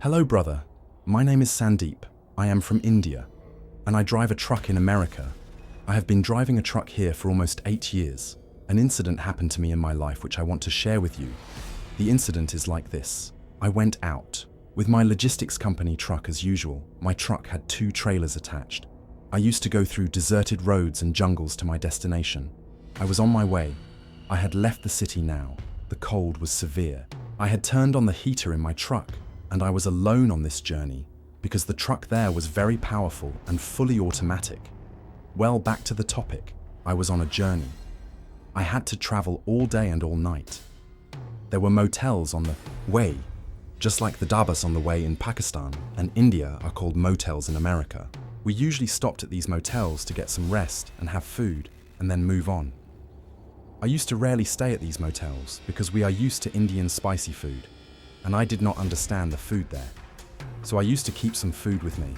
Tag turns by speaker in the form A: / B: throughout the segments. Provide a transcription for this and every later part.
A: Hello, brother. My name is Sandeep. I am from India, and I drive a truck in America. I have been driving a truck here for almost 8 years. An incident happened to me in my life which I want to share with you. The incident is like this. I went out with my logistics company truck as usual. My truck had 2 trailers attached. I used to go through deserted roads and jungles to my destination. I was on my way. I had left the city now. The cold was severe. I had turned on the heater in my truck, and I was alone on this journey because the truck there was very powerful and fully automatic. Well, back to the topic. I was on a journey. I had to travel all day and all night. There were motels on the way, just like the dhabas on the way in Pakistan and India are called motels in America. We usually stopped at these motels to get some rest and have food and then move on. I used to rarely stay at these motels because we are used to Indian spicy food, and I did not understand the food there. So I used to keep some food with me.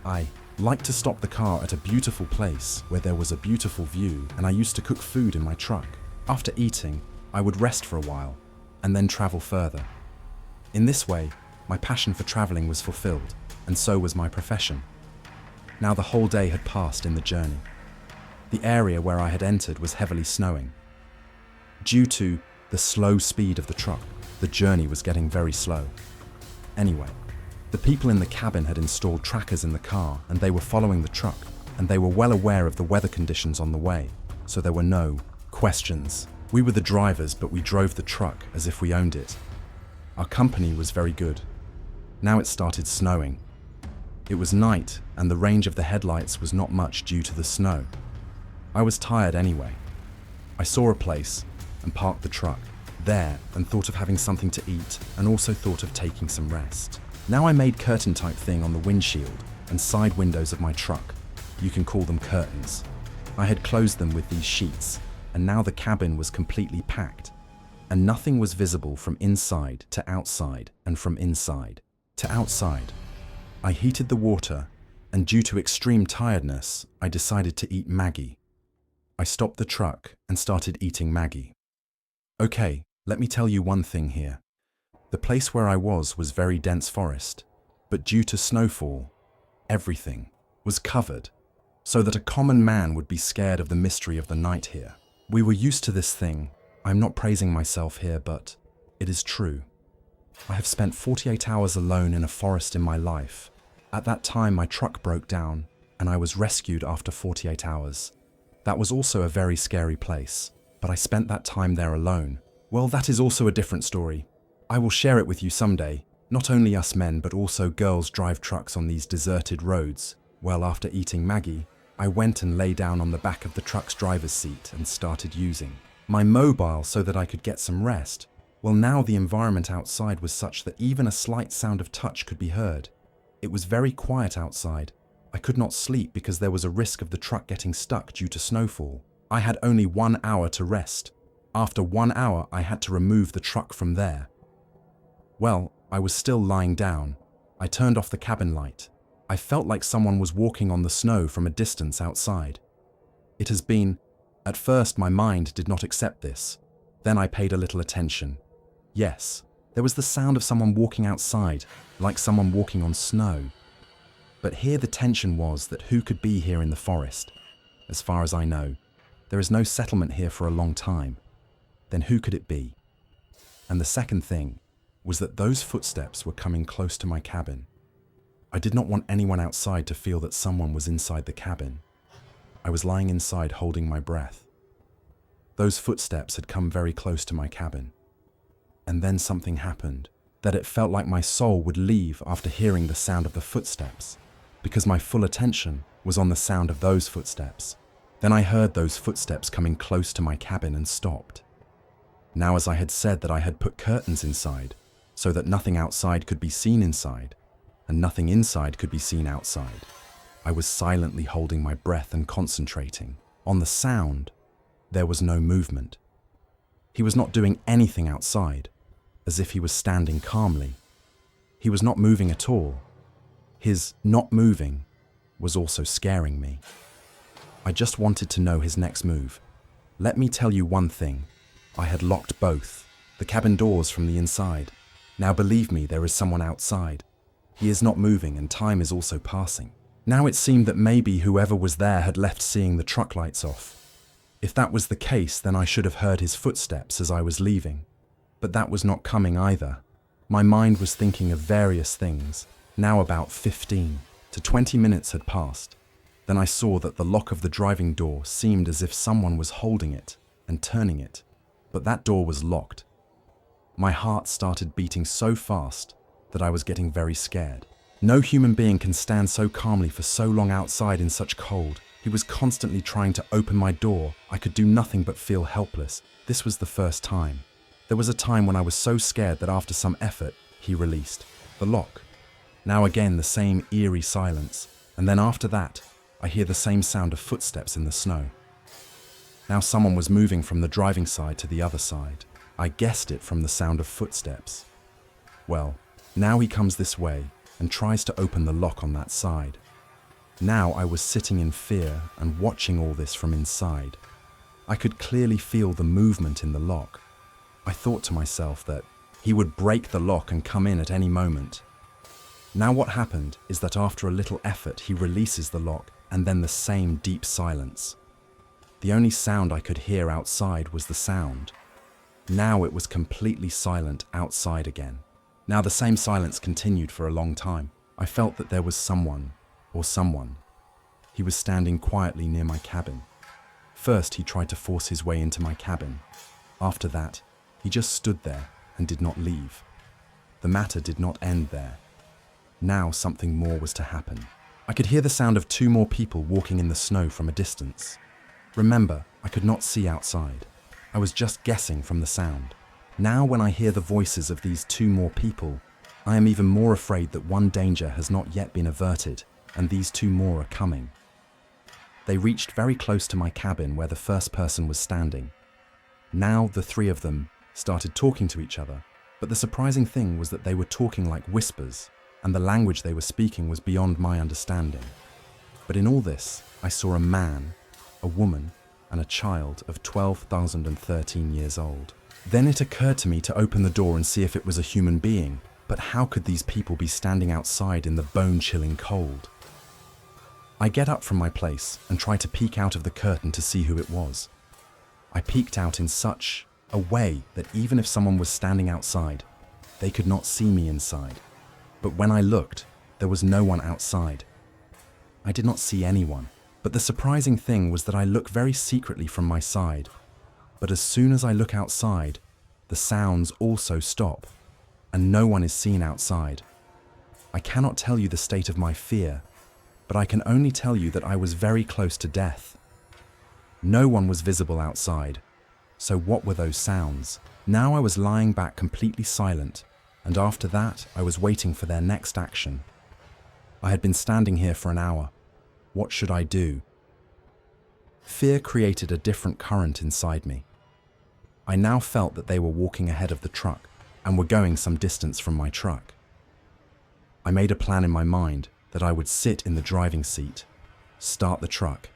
A: I liked to stop the car at a beautiful place where there was a beautiful view, and I used to cook food in my truck. After eating, I would rest for a while and then travel further. In this way, my passion for traveling was fulfilled, and so was my profession. Now the whole day had passed in the journey. The area where I had entered was heavily snowing. Due to the slow speed of the truck, the journey was getting very slow. Anyway, the people in the cabin had installed trackers in the car, and they were following the truck, and they were well aware of the weather conditions on the way, so there were no questions. We were the drivers, but we drove the truck as if we owned it. Our company was very good. Now it started snowing. It was night, and the range of the headlights was not much due to the snow. I was tired anyway. I saw a place and parked the truck there and thought of having something to eat, and also thought of taking some rest. Now I made curtain type thing on the windshield and side windows of my truck. You can call them curtains. I had closed them with these sheets, and now the cabin was completely packed, and nothing was visible from inside to outside and from inside to outside. I heated the water, and due to extreme tiredness, I decided to eat Maggie. I stopped the truck and started eating Maggie. Okay, let me tell you one thing here. The place where I was very dense forest, but due to snowfall, everything was covered, so that a common man would be scared of the mystery of the night here. We were used to this thing. I'm not praising myself here, but it is true. I have spent 48 hours alone in a forest in my life. At that time, my truck broke down, and I was rescued after 48 hours. That was also a very scary place, but I spent that time there alone. Well, that is also a different story. I will share it with you someday. Not only us men, but also girls drive trucks on these deserted roads. Well, after eating Maggie, I went and lay down on the back of the truck's driver's seat and started using my mobile so that I could get some rest. Well, now the environment outside was such that even a slight sound of touch could be heard. It was very quiet outside. I could not sleep because there was a risk of the truck getting stuck due to snowfall. I had only 1 hour to rest. After 1 hour, I had to remove the truck from there. Well, I was still lying down. I turned off the cabin light. I felt like someone was walking on the snow from a distance outside. It has been, at first my mind did not accept this. Then I paid a little attention. Yes, there was the sound of someone walking outside, like someone walking on snow. But here the tension was that who could be here in the forest? As far as I know, there is no settlement here for a long time. Then who could it be? And the second thing was that those footsteps were coming close to my cabin. I did not want anyone outside to feel that someone was inside the cabin. I was lying inside holding my breath. Those footsteps had come very close to my cabin. And then something happened, that it felt like my soul would leave after hearing the sound of the footsteps, because my full attention was on the sound of those footsteps. Then I heard those footsteps coming close to my cabin and stopped. Now, as I had said that I had put curtains inside, so that nothing outside could be seen inside, and nothing inside could be seen outside, I was silently holding my breath and concentrating on the sound. There was no movement. He was not doing anything outside, as if he was standing calmly. He was not moving at all. His not moving was also scaring me. I just wanted to know his next move. Let me tell you one thing. I had locked both the cabin doors from the inside. Now believe me, there is someone outside. He is not moving and time is also passing. Now it seemed that maybe whoever was there had left seeing the truck lights off. If that was the case, then I should have heard his footsteps as I was leaving. But that was not coming either. My mind was thinking of various things. Now about 15 to 20 minutes had passed. Then I saw that the lock of the driving door seemed as if someone was holding it and turning it. But that door was locked. My heart started beating so fast that I was getting very scared. No human being can stand so calmly for so long outside in such cold. He was constantly trying to open my door. I could do nothing but feel helpless. This was the first time. There was a time when I was so scared that after some effort, he released the lock. Now again, the same eerie silence. And then after that, I hear the same sound of footsteps in the snow. Now someone was moving from the driving side to the other side. I guessed it from the sound of footsteps. Well, now he comes this way and tries to open the lock on that side. Now I was sitting in fear and watching all this from inside. I could clearly feel the movement in the lock. I thought to myself that he would break the lock and come in at any moment. Now what happened is that after a little effort, he releases the lock and then the same deep silence. The only sound I could hear outside was the sound. Now it was completely silent outside again. Now the same silence continued for a long time. I felt that there was someone or someone. He was standing quietly near my cabin. First, he tried to force his way into my cabin. After that, he just stood there and did not leave. The matter did not end there. Now something more was to happen. I could hear the sound of 2 more people walking in the snow from a distance. Remember, I could not see outside. I was just guessing from the sound. Now when I hear the voices of these 2 more people, I am even more afraid that one danger has not yet been averted and these 2 more are coming. They reached very close to my cabin where the first person was standing. Now the 3 of them started talking to each other, but the surprising thing was that they were talking like whispers, and the language they were speaking was beyond my understanding. But in all this, I saw a man, a woman, and a child of 12,013 years old. Then it occurred to me to open the door and see if it was a human being, but how could these people be standing outside in the bone-chilling cold? I get up from my place and try to peek out of the curtain to see who it was. I peeked out in such a way that even if someone was standing outside, they could not see me inside. But when I looked, there was no one outside. I did not see anyone. But the surprising thing was that I look very secretly from my side. But as soon as I look outside, the sounds also stop, and no one is seen outside. I cannot tell you the state of my fear, but I can only tell you that I was very close to death. No one was visible outside. So what were those sounds? Now I was lying back completely silent, and after that I was waiting for their next action. I had been standing here for an hour. What should I do? Fear created a different current inside me. I now felt that they were walking ahead of the truck and were going some distance from my truck. I made a plan in my mind that I would sit in the driving seat, start the truck,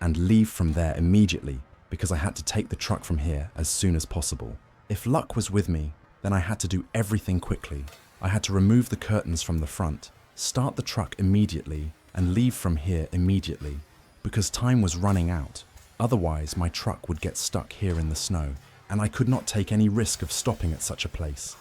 A: and leave from there immediately because I had to take the truck from here as soon as possible. If luck was with me, then I had to do everything quickly. I had to remove the curtains from the front, start the truck immediately, and leave from here immediately because time was running out. Otherwise, my truck would get stuck here in the snow, and I could not take any risk of stopping at such a place.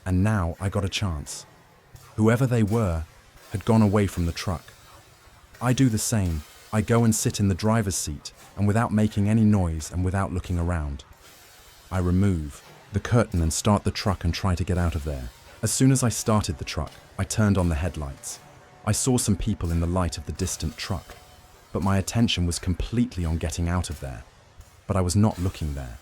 A: And now I got a chance. Whoever they were had gone away from the truck. I do the same. I go and sit in the driver's seat, and without making any noise and without looking around, I remove the curtain and start the truck and try to get out of there. As soon as I started the truck, I turned on the headlights. I saw some people in the light of the distant truck, but my attention was completely on getting out of there. But I was not looking there.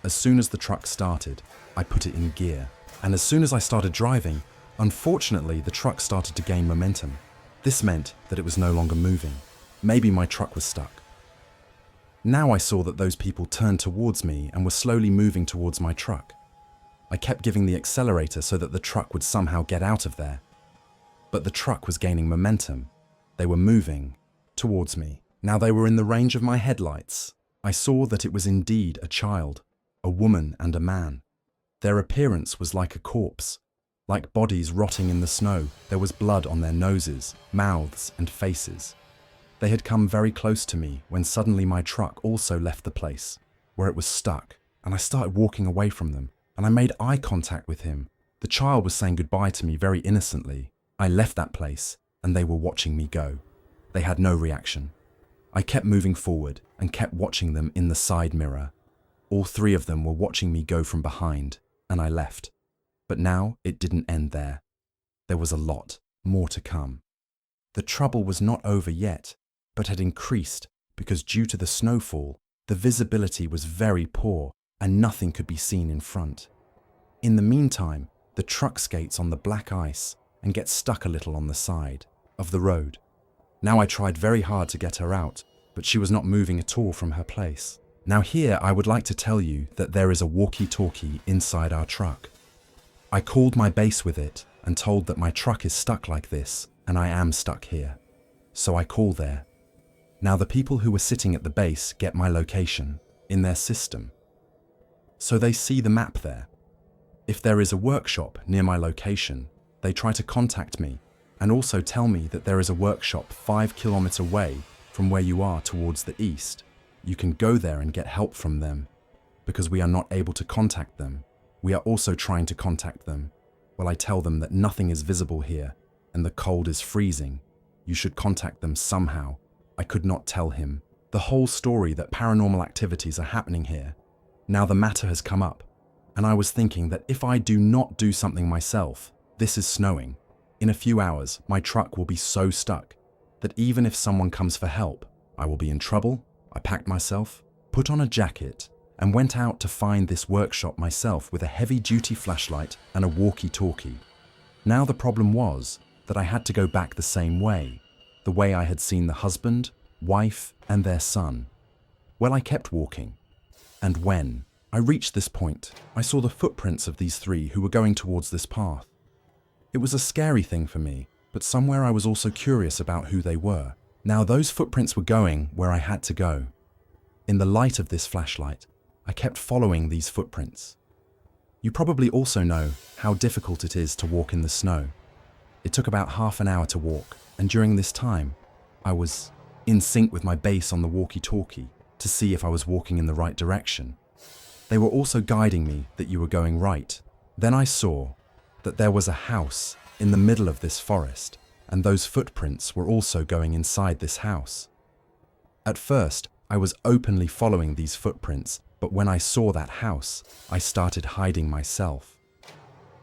A: As soon as the truck started, I put it in gear. And as soon as I started driving, unfortunately, the truck started to gain momentum. This meant that it was no longer moving. Maybe my truck was stuck. Now I saw that those people turned towards me and were slowly moving towards my truck. I kept giving the accelerator so that the truck would somehow get out of there. But the truck was gaining momentum. They were moving towards me. Now they were in the range of my headlights. I saw that it was indeed a child, a woman and a man. Their appearance was like a corpse. Like bodies rotting in the snow, there was blood on their noses, mouths, and faces. They had come very close to me when suddenly my truck also left the place, where it was stuck, and I started walking away from them, and I made eye contact with him. The child was saying goodbye to me very innocently. I left that place, and they were watching me go. They had no reaction. I kept moving forward and kept watching them in the side mirror. All three of them were watching me go from behind, and I left. But now it didn't end there. There was a lot more to come. The trouble was not over yet, but had increased because due to the snowfall, the visibility was very poor and nothing could be seen in front. In the meantime, the truck skates on the black ice and gets stuck a little on the side of the road. Now I tried very hard to get her out, but she was not moving at all from her place. Now here I would like to tell you that there is a walkie-talkie inside our truck. I called my base with it and told that my truck is stuck like this and I am stuck here. So I call there. Now the people who were sitting at the base get my location in their system. So they see the map there. If there is a workshop near my location, they try to contact me and also tell me that there is a workshop 5 kilometers away from where you are towards the east. You can go there and get help from them. Because we are not able to contact them, we are also trying to contact them. Well, I tell them that nothing is visible here and the cold is freezing. You should contact them somehow. I could not tell him the whole story that paranormal activities are happening here. Now the matter has come up, and I was thinking that if I do not do something myself, this is snowing. In a few hours, my truck will be so stuck that even if someone comes for help, I will be in trouble. I packed myself, put on a jacket, and went out to find this workshop myself with a heavy-duty flashlight and a walkie-talkie. Now the problem was that I had to go back the same way, the way I had seen the husband, wife, and their son. Well, I kept walking, and when I reached this point, I saw the footprints of these three who were going towards this path. It was a scary thing for me, but somewhere I was also curious about who they were. Now those footprints were going where I had to go. In the light of this flashlight, I kept following these footprints. You probably also know how difficult it is to walk in the snow. It took about half an hour to walk, and during this time, I was in sync with my base on the walkie-talkie to see if I was walking in the right direction. They were also guiding me that you were going right. Then I saw that there was a house in the middle of this forest, and those footprints were also going inside this house. At first, I was openly following these footprints, but when I saw that house, I started hiding myself.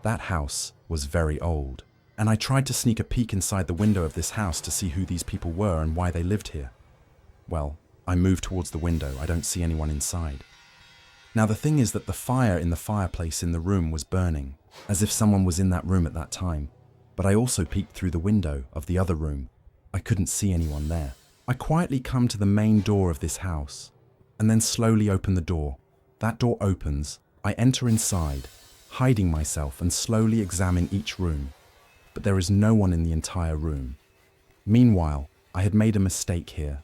A: That house was very old, and I tried to sneak a peek inside the window of this house to see who these people were and why they lived here. Well, I moved towards the window. I don't see anyone inside. Now the thing is that the fire in the fireplace in the room was burning, as if someone was in that room at that time. But I also peeked through the window of the other room. I couldn't see anyone there. I quietly come to the main door of this house, and then slowly open the door. That door opens, I enter inside, hiding myself and slowly examine each room. But there is no one in the entire room. Meanwhile, I had made a mistake here.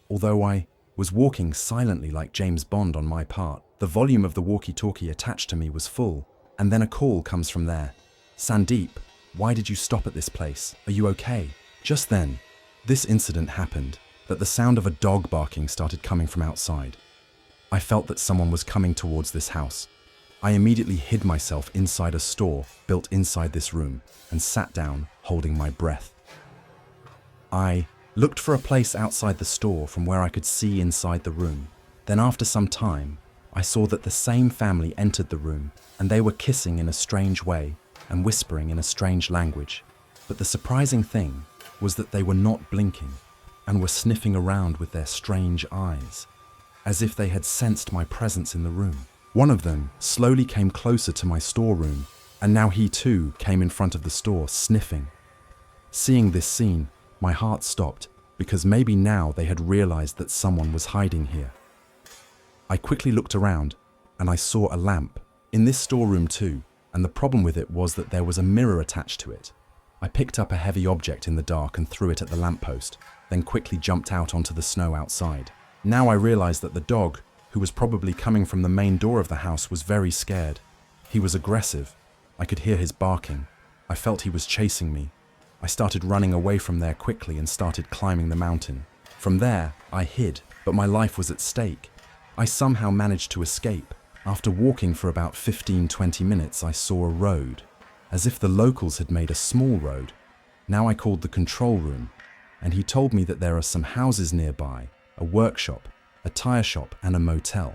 A: Although I was walking silently like James Bond on my part, the volume of the walkie-talkie attached to me was full, and then a call comes from there. "Sandeep, why did you stop at this place? Are you okay?" Just then, this incident happened, that the sound of a dog barking started coming from outside. I felt that someone was coming towards this house. I immediately hid myself inside a store built inside this room and sat down, holding my breath. I looked for a place outside the store from where I could see inside the room. Then after some time, I saw that the same family entered the room, and they were kissing in a strange way and whispering in a strange language. But the surprising thing was that they were not blinking and were sniffing around with their strange eyes, as if they had sensed my presence in the room. One of them slowly came closer to my storeroom, and now he too came in front of the store, sniffing. Seeing this scene, my heart stopped, because maybe now they had realized that someone was hiding here. I quickly looked around, and I saw a lamp in this storeroom too, and the problem with it was that there was a mirror attached to it. I picked up a heavy object in the dark and threw it at the lamppost, then quickly jumped out onto the snow outside. Now I realized that the dog, who was probably coming from the main door of the house, was very scared. He was aggressive. I could hear his barking, I felt he was chasing me. I started running away from there quickly and started climbing the mountain. From there, I hid, but my life was at stake. I somehow managed to escape. After walking for about 15-20 minutes, I saw a road, as if the locals had made a small road. Now I called the control room, and he told me that there are some houses nearby, a workshop, a tire shop, and a motel.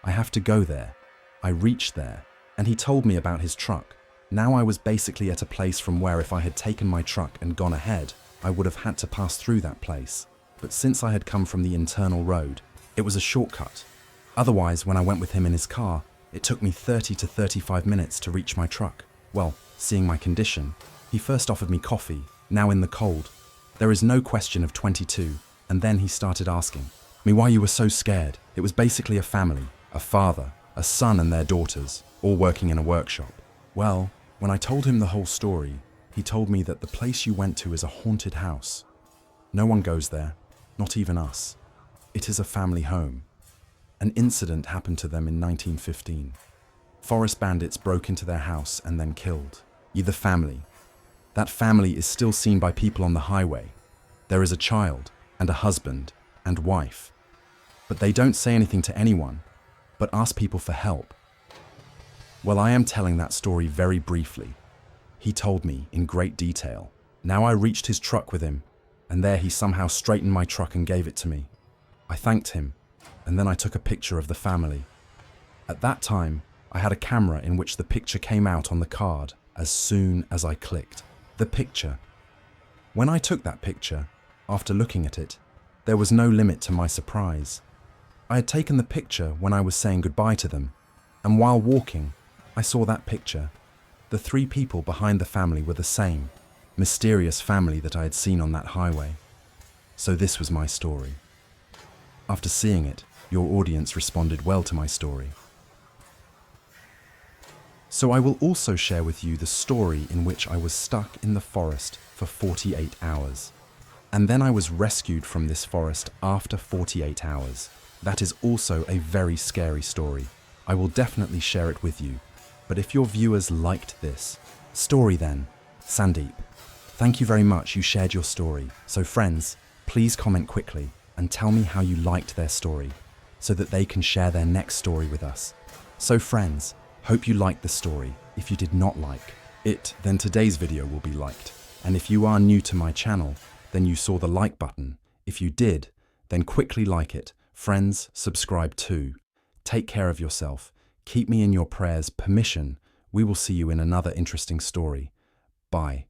A: I have to go there. I reached there, and he told me about his truck. Now I was basically at a place from where if I had taken my truck and gone ahead, I would have had to pass through that place. But since I had come from the internal road, it was a shortcut. Otherwise, when I went with him in his car, it took me 30 to 35 minutes to reach my truck. Well, seeing my condition, he first offered me coffee, now in the cold. There is no question of 22, and then he started asking me why you were so scared. It was basically a family, a father, a son and their daughters, all working in a workshop. Well, when I told him the whole story, he told me that the place you went to is a haunted house. No one goes there, not even us. It is a family home. An incident happened to them in 1915. Forest bandits broke into their house and then killed the family. That family is still seen by people on the highway. There is a child and a husband and wife. But they don't say anything to anyone, but ask people for help. Well, I am telling that story very briefly. He told me in great detail. Now I reached his truck with him, and there he somehow straightened my truck and gave it to me. I thanked him, and then I took a picture of the family. At that time, I had a camera in which the picture came out on the card as soon as I clicked the picture. When I took that picture, after looking at it, there was no limit to my surprise. I had taken the picture when I was saying goodbye to them, and while walking, I saw that picture. The three people behind the family were the same, mysterious family that I had seen on that highway. So this was my story. After seeing it, your audience responded well to my story. So I will also share with you the story in which I was stuck in the forest for 48 hours. And then I was rescued from this forest after 48 hours. That is also a very scary story. I will definitely share it with you. But if your viewers liked this story then, Sandeep, thank you very much, you shared your story. So friends, please comment quickly and tell me how you liked their story so that they can share their next story with us. So friends, hope you liked the story. If you did not like it, then today's video will be liked. And if you are new to my channel, then you saw the like button. If you did, then quickly like it. Friends, subscribe too. Take care of yourself. Keep me in your prayers. Permission. We will see you in another interesting story. Bye.